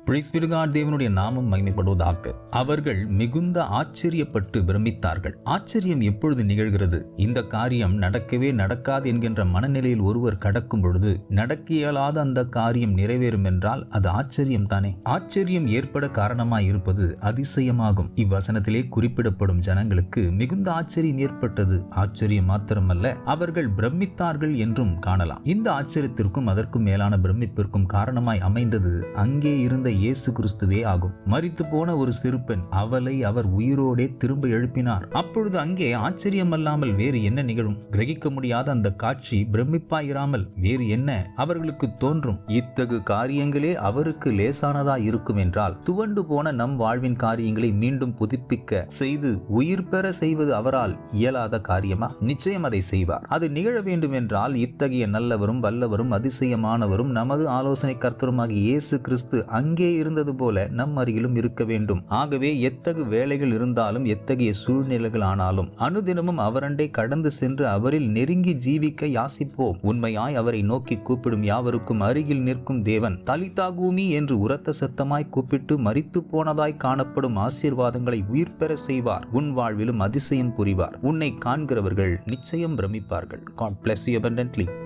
Price B to God. தேவனுடைய நாமம் மகிமைப்படுவதாக. அவர்கள் மிகுந்த ஆச்சரியப்பட்டு பிரமித்தார்கள். ஆச்சரியம் எப்பொழுது நிகழ்கிறது? இந்த காரியம் நடக்கவே நடக்காது என்கின்ற மனநிலையில் ஒருவர் கடக்கும் பொழுது நடக்க இயலாத அந்த காரியம் நிறைவேறும் என்றால் அது ஆச்சரியம் தானே. ஆச்சரியம் ஏற்பட காரணமாய் இருப்பது அதிசயமாகும். இவ்வசனத்திலே குறிப்பிடப்படும் ஜனங்களுக்கு மிகுந்த ஆச்சரியம் ஏற்பட்டது. ஆச்சரியம் மாத்திரமல்ல, அவர்கள் பிரமித்தார்கள் என்றும் காணலாம். இந்த ஆச்சரியத்திற்கும் அதற்கும் மேலான பிரமிப்பிற்கும் காரணமாய் அமைந்தது அங்கே இருந்த இயேசு கிறிஸ்துவே ஆகும். மரித்து போன ஒரு சிறுபெண், அவளை அவர் உயிரோடே திரும்ப எழுப்பினார். அப்பொழுது அங்கே ஆச்சரியம் அல்லாமல் வேறு என்ன நிகழும்? கிரகிக்க முடியாத அந்த காட்சி பிரமிப்பாயிராமல் வேறு என்ன அவர்களுக்கு தோன்றும்? இத்தகு காரியங்களே அவருக்கு லேசானதா இருக்கும் என்றால் துவண்டு போன நம் வாழ்வின் காரியங்களை மீண்டும் புதுப்பிக்க செய்து உயிர் பெற செய்வது அவரால் இயலாத காரியமா? நிச்சயம் அதை செய்வார். அது நிகழ வேண்டும் என்றால் இத்தகைய நல்லவரும் வல்லவரும் அதிசயமானவரும் நமது ஆலோசனை கர்த்தருமாகிய இயேசு கிறிஸ்து அங்கே இருந்தது போல நம் அருகிலும் இருக்க வேண்டும். ஆகவே எத்தகு வேலைகள் இருந்தாலும் எத்தகைய சூழ்நிலைகள் ஆனாலும் அனுதினமும் அவரண்டை கடந்து சென்று அவரில் நெருங்கி ஜீவிக்க யாசிப்போம். உண்மையாய் அவரை நோக்கி கூப்பிடும் யாவருக்கும் அருகில் நிற்கும் தேவன் தலிதாகூமி என்று உரத்த சத்தமாய் கூப்பிட்டு மரித்து போனதாய் காணப்படும் ஆசீர்வாதங்களை உயிர் பெற செய்வார். உன் வாழ்விலும் அதிசயம் புரிவார். உன்னை காண்கிறவர்கள் நிச்சயம் பிரமிப்பார்கள். God bless you abundantly.